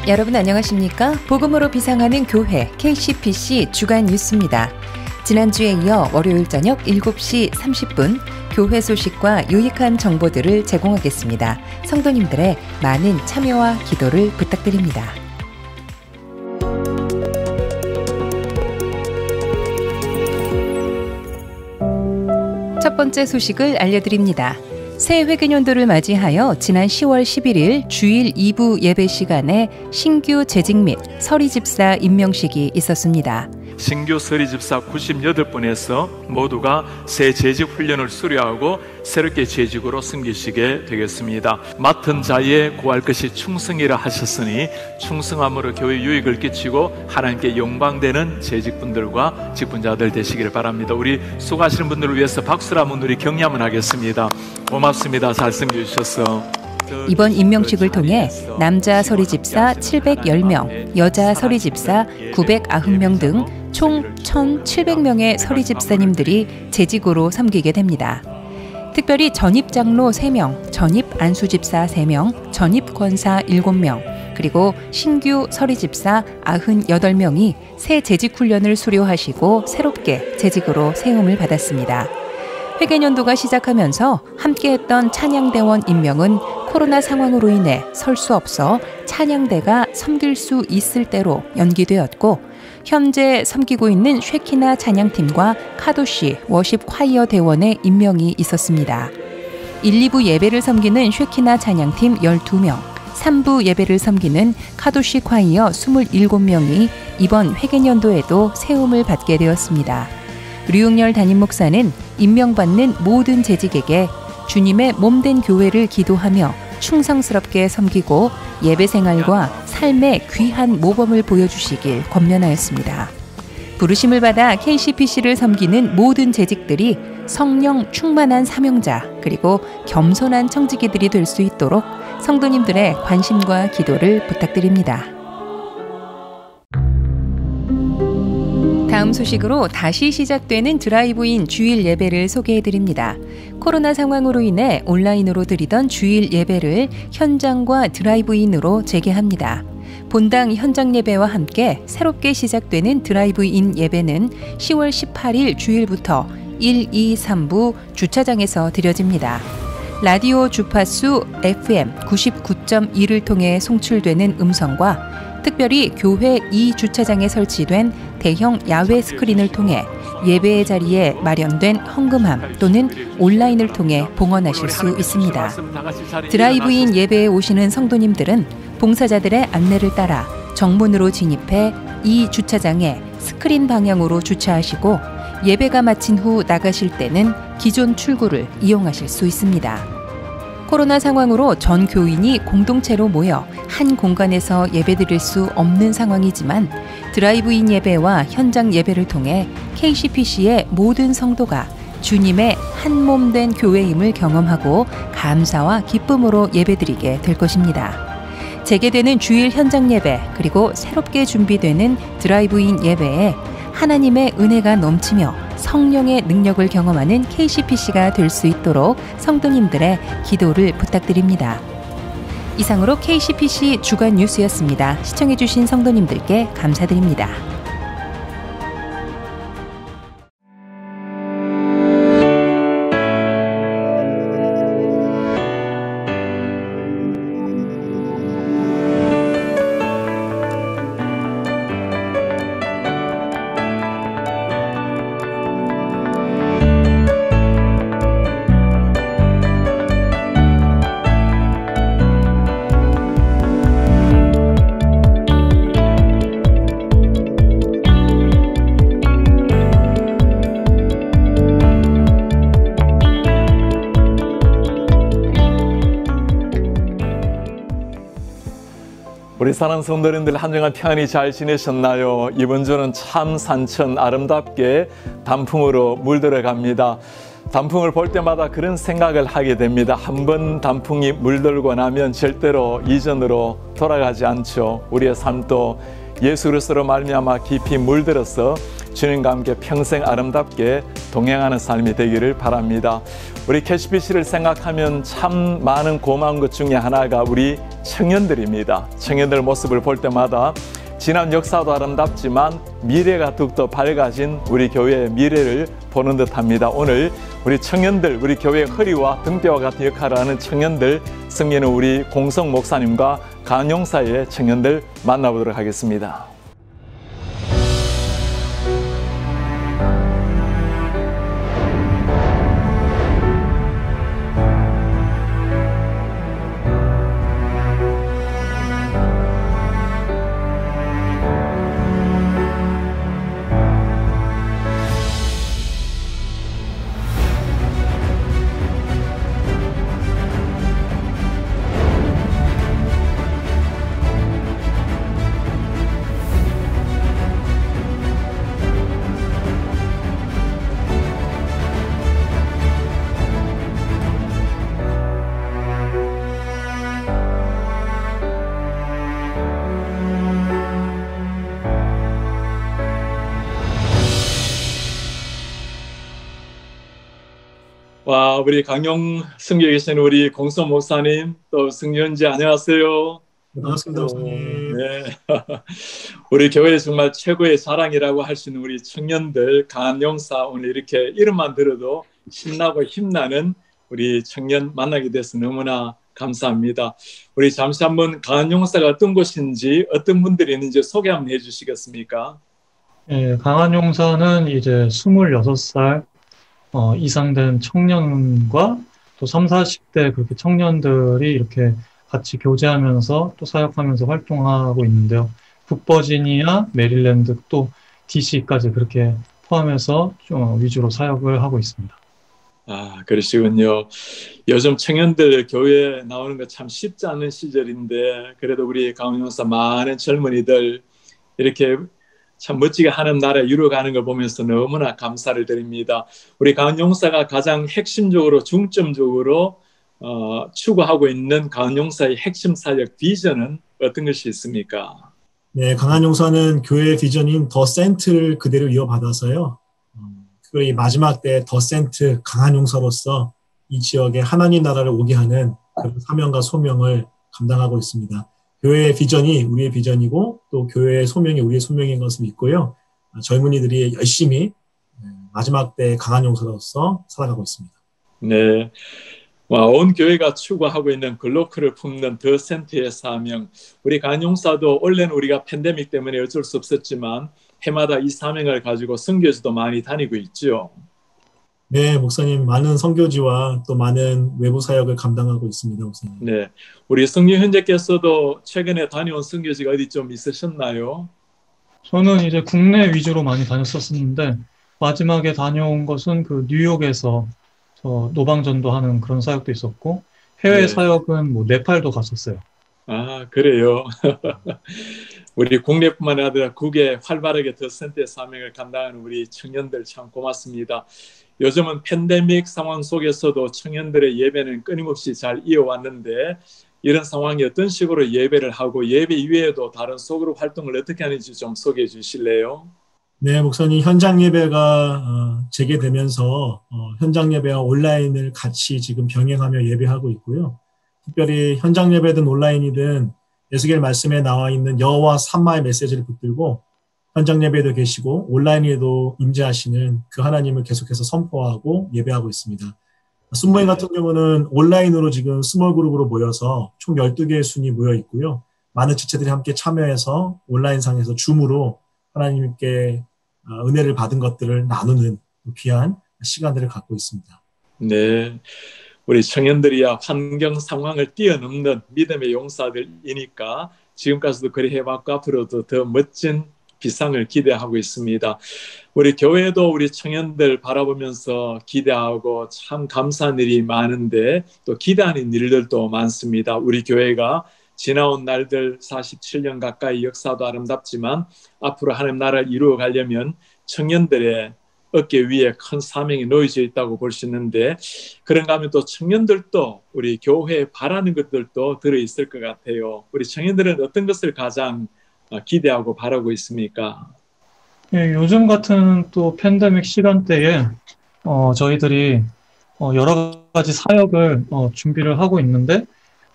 여러분 안녕하십니까? 복음으로 비상하는 교회 KCPC 주간 뉴스입니다. 지난주에 이어 월요일 저녁 7시 30분 교회 소식과 유익한 정보들을 제공하겠습니다. 성도님들의 많은 참여와 기도를 부탁드립니다. 첫 번째 소식을 알려드립니다. 새 회계년도를 맞이하여 지난 10월 11일 주일 2부 예배 시간에 신규 재직 및 서리집사 임명식이 있었습니다. 신규 서리집사 98분에서 모두가 새 재직 훈련을 수료하고 새롭게 재직으로 섬기시게 되겠습니다. 맡은 자에 구할 것이 충성이라 하셨으니 충성함으로 교회 유익을 끼치고 하나님께 영광되는 재직분들과 직분자들 되시기를 바랍니다. 우리 수고하시는 분들을 위해서 박수로 한번 우리 격려 한번 하겠습니다. 고맙습니다. 잘 섬겨주셔서. 이번 임명식을 통해 남자 서리집사 710명, 여자 서리집사 990명 등 총 1,700명의 서리집사님들이 재직으로 섬기게 됩니다. 특별히 전입장로 3명, 전입 안수집사 3명, 전입 권사 7명, 그리고 신규 서리집사 98명이 새 재직 훈련을 수료하시고 새롭게 재직으로 세움을 받았습니다. 회계년도가 시작하면서 함께했던 찬양대원 임명은 코로나 상황으로 인해 설 수 없어 찬양대가 섬길 수 있을 때로 연기되었고, 현재 섬기고 있는 쉐키나 찬양팀과 카도시 워십 콰이어 대원의 임명이 있었습니다. 1, 2부 예배를 섬기는 쉐키나 찬양팀 12명, 3부 예배를 섬기는 카도시 콰이어 27명이 이번 회계년도에도 세움을 받게 되었습니다. 류응열 담임 목사는 임명받는 모든 재직에게 주님의 몸된 교회를 기도하며 충성스럽게 섬기고 예배 생활과 삶의 귀한 모범을 보여주시길 권면하였습니다. 부르심을 받아 KCPC를 섬기는 모든 재직들이 성령 충만한 사명자 그리고 겸손한 청지기들이 될 수 있도록 성도님들의 관심과 기도를 부탁드립니다. 다음 소식으로 다시 시작되는 드라이브인 주일 예배를 소개해드립니다. 코로나 상황으로 인해 온라인으로 드리던 주일 예배를 현장과 드라이브인으로 재개합니다. 본당 현장 예배와 함께 새롭게 시작되는 드라이브인 예배는 10월 18일 주일부터 1, 2, 3부 주차장에서 드려집니다. 라디오 주파수 FM 99.1을 통해 송출되는 음성과 특별히 교회 2주차장에 설치된 대형 야외 스크린을 통해 예배의 자리에 마련된 헌금함 또는 온라인을 통해 봉헌하실 수 있습니다. 드라이브인 예배에 오시는 성도님들은 봉사자들의 안내를 따라 정문으로 진입해 2주차장에 스크린 방향으로 주차하시고 예배가 마친 후 나가실 때는 기존 출구를 이용하실 수 있습니다. 코로나 상황으로 전 교인이 공동체로 모여 한 공간에서 예배드릴 수 없는 상황이지만 드라이브인 예배와 현장 예배를 통해 KCPC의 모든 성도가 주님의 한 몸 된 교회임을 경험하고 감사와 기쁨으로 예배드리게 될 것입니다. 재개되는 주일 현장 예배 그리고 새롭게 준비되는 드라이브인 예배에 하나님의 은혜가 넘치며 성령의 능력을 경험하는 KCPC가 될 수 있도록 성도님들의 기도를 부탁드립니다. 이상으로 KCPC 주간 뉴스였습니다. 시청해주신 성도님들께 감사드립니다. 우리 사랑하는 성도님들 한 주간 평안히 잘 지내셨나요? 이번 주는 참 산천 아름답게 단풍으로 물들어갑니다. 단풍을 볼 때마다 그런 생각을 하게 됩니다. 한번 단풍이 물들고 나면 절대로 이전으로 돌아가지 않죠. 우리의 삶도 예수 그리스도로 말미암아 깊이 물들어서 주님과 함께 평생 아름답게 동행하는 삶이 되기를 바랍니다. 우리 KCPC를 생각하면 참 많은 고마운 것 중에 하나가 우리 청년들입니다. 청년들 모습을 볼 때마다 지난 역사도 아름답지만 미래가 더욱더 밝아진 우리 교회의 미래를 보는 듯합니다. 오늘 우리 청년들, 우리 교회의 허리와 등뼈와 같은 역할을 하는 청년들, 섬기는 우리 공성 목사님과 간용사의 청년들 만나보도록 하겠습니다. 와, 우리 강용 성교에 계신 우리 공성 목사님, 또 승현지 안녕하세요. 반갑습니다, 목사님. 네. 우리 교회 정말 최고의 자랑이라고 할 수 있는 우리 청년들, 강용사, 오늘 이렇게 이름만 들어도 신나고 힘나는 우리 청년 만나게 돼서 너무나 감사합니다. 우리 잠시 한번 강용사가 어떤 곳인지, 어떤 분들이 있는지 소개 한번 해주시겠습니까? 네, 강한용사는 이제 26살 이상 된 청년과 또 30, 40대 그렇게 청년들이 이렇게 같이 교제하면서 또 사역하면서 활동하고 있는데요. 북버지니아, 메릴랜드, 또 DC까지 그렇게 포함해서 좀 위주로 사역을 하고 있습니다. 아, 그러시군요. 요즘 청년들 교회에 나오는 거 참 쉽지 않은 시절인데 그래도 우리 강원용사 많은 젊은이들 이렇게 참 멋지게 하는 나라에 이루어가는 걸 보면서 너무나 감사를 드립니다. 우리 강원용사가 가장 핵심적으로 중점적으로 추구하고 있는 강원용사의 핵심 사역 비전은 어떤 것이 있습니까? 네, 강한용사는 교회의 비전인 더 센트를 그대로 이어받아서요. 이 마지막 때 더 센트 강한용사로서 이 지역에 하나님 나라를 오게 하는 그런 사명과 소명을 감당하고 있습니다. 교회의 비전이 우리의 비전이고 또 교회의 소명이 우리의 소명인 것을 믿고요. 젊은이들이 열심히 마지막 때 강한용사로서 살아가고 있습니다. 네, 온 교회가 추구하고 있는 글로컬을 품는 더 센트의 사명. 우리 강한용사도 원래는 우리가 팬데믹 때문에 어쩔 수 없었지만 해마다 이 사명을 가지고 선교지도 많이 다니고 있죠. 네, 목사님 많은 선교지와 또 많은 외부 사역을 감당하고 있습니다, 목사님. 네, 우리 성령 형제께서도 최근에 다녀온 선교지가 어디 좀 있으셨나요? 저는 이제 국내 위주로 많이 다녔었는데 마지막에 다녀온 것은 그 뉴욕에서 저 노방전도하는 그런 사역도 있었고 해외 사역은 뭐 네팔도 갔었어요. 아, 그래요. 우리 국내뿐만 아니라 국외에 활발하게 더 센터의 사명을 감당하는 우리 청년들 참 고맙습니다. 요즘은 팬데믹 상황 속에서도 청년들의 예배는 끊임없이 잘 이어왔는데 이런 상황이 어떤 식으로 예배를 하고 예배 이외에도 다른 소그룹 활동을 어떻게 하는지 좀 소개해 주실래요? 네, 목사님 현장 예배가 재개되면서 현장 예배와 온라인을 같이 지금 병행하며 예배하고 있고요. 특별히 현장 예배든 온라인이든 예수겔 말씀에 나와 있는 여호와 삼마의 메시지를 붙들고 현장 예배도 계시고 온라인에도 임재하시는 그 하나님을 계속해서 선포하고 예배하고 있습니다. 순모임 같은 경우는 온라인으로 지금 스몰 그룹으로 모여서 총 12개의 순이 모여 있고요. 많은 지체들이 함께 참여해서 온라인상에서 줌으로 하나님께 은혜를 받은 것들을 나누는 귀한 시간들을 갖고 있습니다. 네, 우리 청년들이야 환경 상황을 뛰어넘는 믿음의 용사들이니까 지금까지도 그리 해왔고 앞으로도 더 멋진 비상을 기대하고 있습니다. 우리 교회도 우리 청년들 바라보면서 기대하고 참 감사한 일이 많은데 또 기대하는 일들도 많습니다. 우리 교회가 지나온 날들 47년 가까이 역사도 아름답지만 앞으로 하나님 나라를 이루어가려면 청년들의 어깨 위에 큰 사명이 놓여져 있다고 볼 수 있는데 그런가 하면 또 청년들도 우리 교회에 바라는 것들도 들어있을 것 같아요. 우리 청년들은 어떤 것을 가장 기대하고 바라고 있습니까? 예, 요즘 같은 또 팬데믹 시간대에 저희들이 여러 가지 사역을 준비를 하고 있는데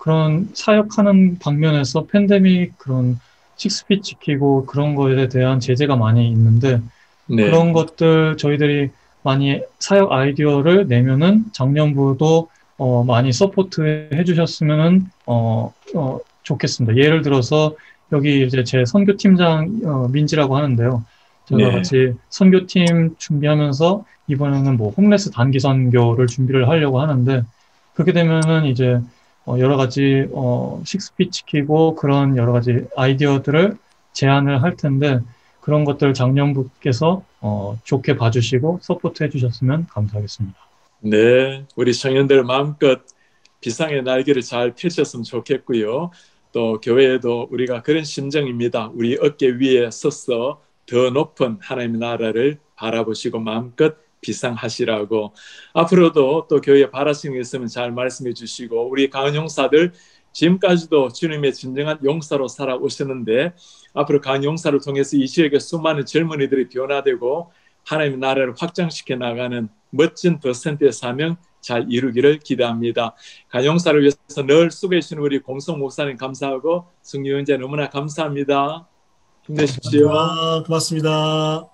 그런 사역하는 방면에서 팬데믹 그런 식스핏 지키고 그런 거에 대한 제재가 많이 있는데 네. 그런 것들 저희들이 많이 사역 아이디어를 내면은 작년부도 많이 서포트 해주셨으면은 좋겠습니다. 예를 들어서 여기 이제 제 선교팀장 민지라고 하는데요. 제가 네. 같이 선교팀 준비하면서 이번에는 뭐 홈레스 단기 선교를 준비를 하려고 하는데 그렇게 되면은 이제 여러 가지 식스핏 지키고 그런 여러 가지 아이디어들을 제안을 할 텐데 그런 것들 작년부께서 좋게 봐주시고 서포트 해주셨으면 감사하겠습니다. 네, 우리 청년들 마음껏 비상의 날개를 잘 펼쳤으면 좋겠고요. 또 교회에도 우리가 그런 심정입니다. 우리 어깨 위에 서서 더 높은 하나님의 나라를 바라보시고 마음껏 비상하시라고. 앞으로도 또 교회에 바라시는 게 있으면 잘 말씀해 주시고 우리 강은 용사들 지금까지도 주님의 진정한 용사로 살아오셨는데 앞으로 강은 용사를 통해서 이 지역의 수많은 젊은이들이 변화되고 하나님의 나라를 확장시켜 나가는 멋진 더센트의 사명 잘 이루기를 기대합니다. 강은 용사를 위해서 늘 수고해 주시는 우리 공성 목사님 감사하고 승리 형제 너무나 감사합니다. 힘내십시오. 고맙습니다.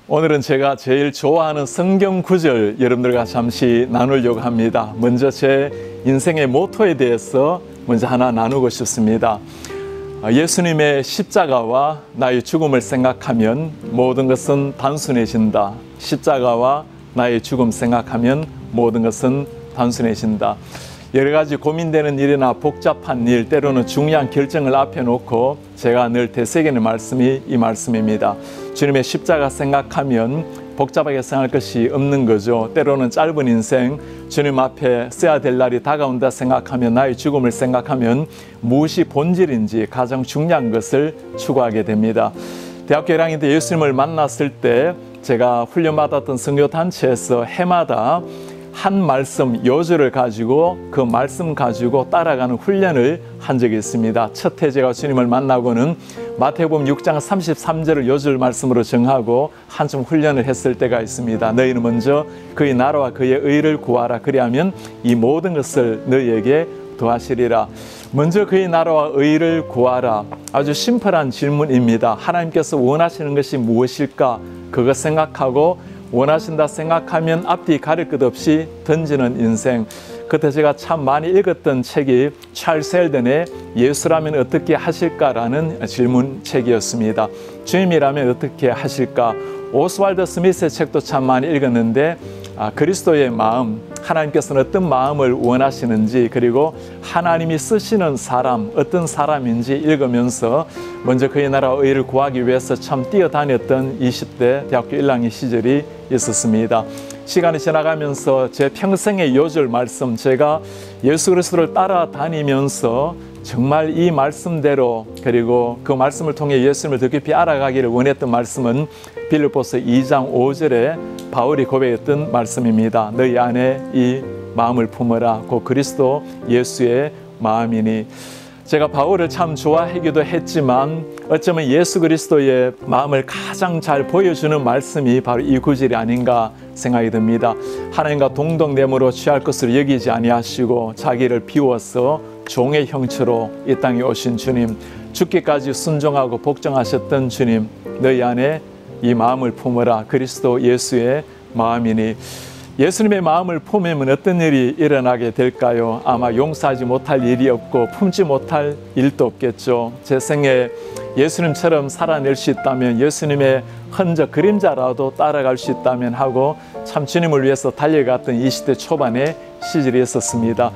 오늘은 제가 제일 좋아하는 성경 구절 여러분들과 잠시 나누려고 합니다. 먼저 제 인생의 모토에 대해서 먼저 하나 나누고 싶습니다. 예수님의 십자가와 나의 죽음을 생각하면 모든 것은 단순해진다. 십자가와 나의 죽음 생각하면 모든 것은 단순해진다. 여러 가지 고민되는 일이나 복잡한 일, 때로는 중요한 결정을 앞에 놓고 제가 늘 되새기는 말씀이 이 말씀입니다. 주님의 십자가 생각하면 복잡하게 생각할 것이 없는 거죠. 때로는 짧은 인생, 주님 앞에 써야 될 날이 다가온다 생각하면 나의 죽음을 생각하면 무엇이 본질인지 가장 중요한 것을 추구하게 됩니다. 대학교 1학년 때 예수님을 만났을 때 제가 훈련받았던 선교단체에서 해마다 한 말씀, 요절을 가지고 그 말씀 가지고 따라가는 훈련을 한 적이 있습니다. 첫 해 제가 주님을 만나고는 마태복음 6장 33절을 요절 말씀으로 정하고 한참 훈련을 했을 때가 있습니다. 너희는 먼저 그의 나라와 그의 의를 구하라. 그리하면 이 모든 것을 너희에게 더하시리라. 먼저 그의 나라와 의를 구하라. 아주 심플한 질문입니다. 하나님께서 원하시는 것이 무엇일까? 그거 생각하고 원하신다 생각하면 앞뒤 가릴 것 없이 던지는 인생. 그때 제가 참 많이 읽었던 책이 찰스 헬던의 예수라면 어떻게 하실까라는 질문책이었습니다. 주님이라면 어떻게 하실까? 오스왈드 스미스의 책도 참 많이 읽었는데 그리스도의 마음, 하나님께서는 어떤 마음을 원하시는지 그리고 하나님이 쓰시는 사람, 어떤 사람인지 읽으면서 먼저 그의 나라와 의를 구하기 위해서 참 뛰어다녔던 20대 대학교 1학년 시절이 있었습니다. 시간이 지나가면서 제 평생의 요절 말씀, 제가 예수 그리스도를 따라다니면서 정말 이 말씀대로 그리고 그 말씀을 통해 예수님을 더 깊이 알아가기를 원했던 말씀은 빌립보서 2장 5절에 바울이 고백했던 말씀입니다. 너희 안에 이 마음을 품어라. 곧 그리스도 예수의 마음이니. 제가 바울을 참 좋아하기도 했지만 어쩌면 예수 그리스도의 마음을 가장 잘 보여주는 말씀이 바로 이 구절이 아닌가 생각이 듭니다. 하나님과 동등됨으로 취할 것을 여기지 아니하시고 자기를 비워서 종의 형체로 이 땅에 오신 주님, 죽기까지 순종하고 복종하셨던 주님, 너희 안에 이 마음을 품어라. 그리스도 예수의 마음이니. 예수님의 마음을 품으면 어떤 일이 일어나게 될까요? 아마 용서하지 못할 일이 없고 품지 못할 일도 없겠죠. 제 생에 예수님처럼 살아낼 수 있다면, 예수님의 흔적 그림자라도 따라갈 수 있다면 하고 참 주님을 위해서 달려갔던 20대 초반의 시절이 있었습니다.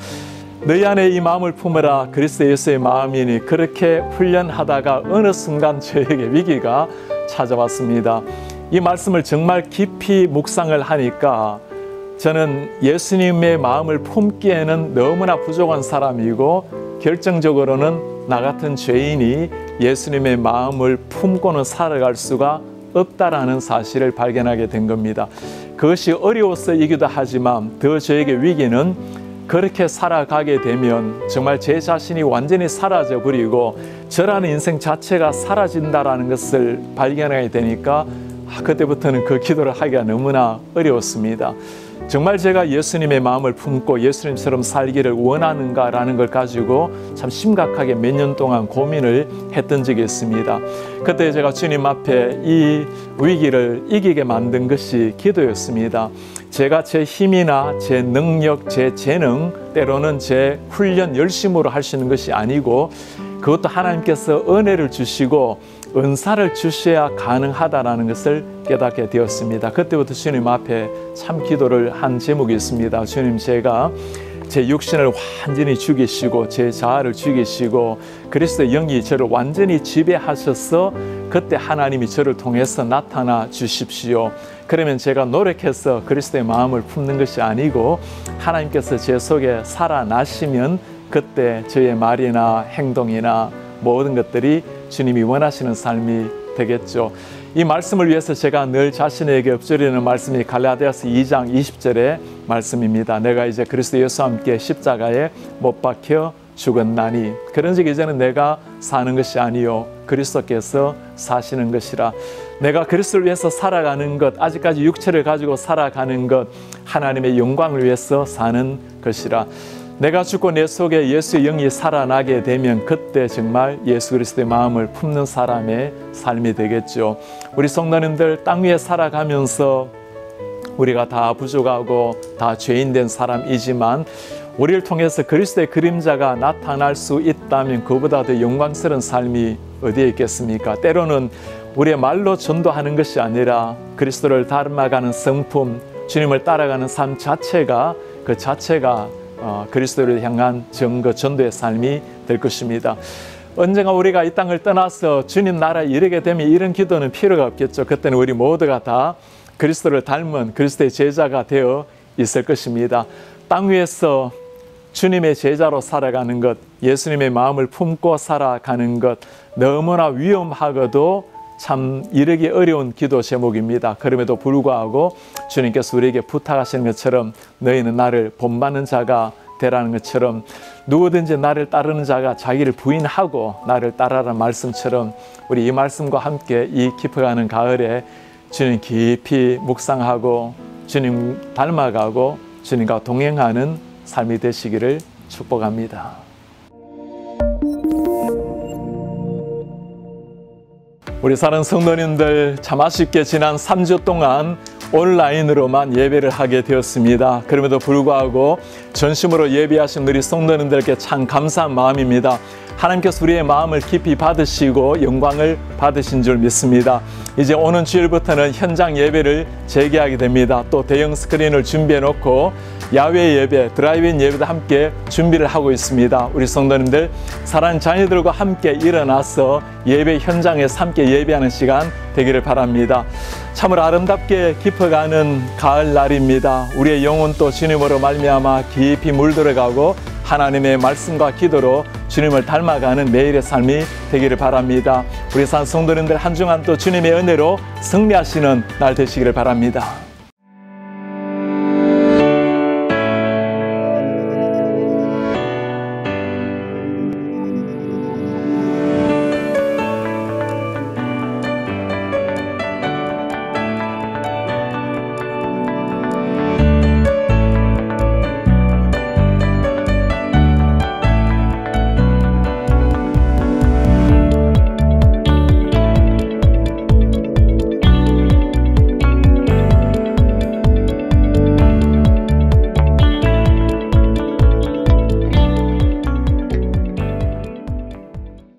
너희 안에 이 마음을 품어라. 그리스도 예수의 마음이니. 그렇게 훈련하다가 어느 순간 저에게 위기가 찾아왔습니다. 이 말씀을 정말 깊이 묵상을 하니까 저는 예수님의 마음을 품기에는 너무나 부족한 사람이고 결정적으로는 나 같은 죄인이 예수님의 마음을 품고는 살아갈 수가 없다라는 사실을 발견하게 된 겁니다. 그것이 어려워서이기도 하지만 더 저에게 위기는 그렇게 살아가게 되면 정말 제 자신이 완전히 사라져버리고 저라는 인생 자체가 사라진다라는 것을 발견하게 되니까 그때부터는 그 기도를 하기가 너무나 어려웠습니다. 정말 제가 예수님의 마음을 품고 예수님처럼 살기를 원하는가라는 걸 가지고 참 심각하게 몇 년 동안 고민을 했던 적이 있습니다. 그때 제가 주님 앞에 이 위기를 이기게 만든 것이 기도였습니다. 제가 제 힘이나 제 능력, 제 재능, 때로는 제 훈련 열심으로 할 수 있는 것이 아니고 그것도 하나님께서 은혜를 주시고 은사를 주셔야 가능하다는 것을 깨닫게 되었습니다. 그때부터 주님 앞에 참 기도를 한 제목이 있습니다. 주님, 제가 제 육신을 완전히 죽이시고 제 자아를 죽이시고 그리스도의 영이 저를 완전히 지배하셔서 그때 하나님이 저를 통해서 나타나 주십시오. 그러면 제가 노력해서 그리스도의 마음을 품는 것이 아니고 하나님께서 제 속에 살아나시면 그때 저의 말이나 행동이나 모든 것들이 주님이 원하시는 삶이 되겠죠. 이 말씀을 위해서 제가 늘 자신에게 읊조리는 말씀이 갈라디아서 2장 20절의 말씀입니다. 내가 이제 그리스도 예수와 함께 십자가에 못 박혀 죽었나니 그런즉 이제는 내가 사는 것이 아니요 그리스도께서 사시는 것이라. 내가 그리스도를 위해서 살아가는 것, 아직까지 육체를 가지고 살아가는 것, 하나님의 영광을 위해서 사는 것이라. 내가 죽고 내 속에 예수의 영이 살아나게 되면 그때 정말 예수 그리스도의 마음을 품는 사람의 삶이 되겠죠. 우리 성도님들 땅 위에 살아가면서 우리가 다 부족하고 다 죄인된 사람이지만 우리를 통해서 그리스도의 그림자가 나타날 수 있다면 그보다 더 영광스러운 삶이 어디에 있겠습니까? 때로는 우리의 말로 전도하는 것이 아니라 그리스도를 닮아가는 성품, 주님을 따라가는 삶 자체가 그리스도를 향한 증거, 전도의 삶이 될 것입니다. 언젠가 우리가 이 땅을 떠나서 주님 나라에 이르게 되면 이런 기도는 필요가 없겠죠. 그때는 우리 모두가 다 그리스도를 닮은 그리스도의 제자가 되어 있을 것입니다. 땅 위에서 주님의 제자로 살아가는 것, 예수님의 마음을 품고 살아가는 것, 너무나 위험하고도 참 이르기 어려운 기도 제목입니다. 그럼에도 불구하고 주님께서 우리에게 부탁하시는 것처럼 너희는 나를 본받는 자가 되라는 것처럼 누구든지 나를 따르는 자가 자기를 부인하고 나를 따라라는 말씀처럼 우리 이 말씀과 함께 이 깊어가는 가을에 주님 깊이 묵상하고 주님 닮아가고 주님과 동행하는 삶이 되시기를 축복합니다. 우리 사랑하는 성도님들, 참 아쉽게 지난 3주 동안 온라인으로만 예배를 하게 되었습니다. 그럼에도 불구하고 전심으로 예배하신 우리 성도님들께 참 감사한 마음입니다. 하나님께서 우리의 마음을 깊이 받으시고 영광을 받으신 줄 믿습니다. 이제 오는 주일부터는 현장 예배를 재개하게 됩니다. 또 대형 스크린을 준비해 놓고 야외 예배, 드라이브인 예배도 함께 준비를 하고 있습니다. 우리 성도님들, 사랑하는 자녀들과 함께 일어나서 예배 현장에서 함께 예배하는 시간 되기를 바랍니다. 참으로 아름답게 깊어가는 가을날입니다. 우리의 영혼 또 주님으로 말미암아 깊이 물들어가고 하나님의 말씀과 기도로 주님을 닮아가는 매일의 삶이 되기를 바랍니다. 우리 산 성도님들 한 주간 또 주님의 은혜로 승리하시는 날 되시기를 바랍니다.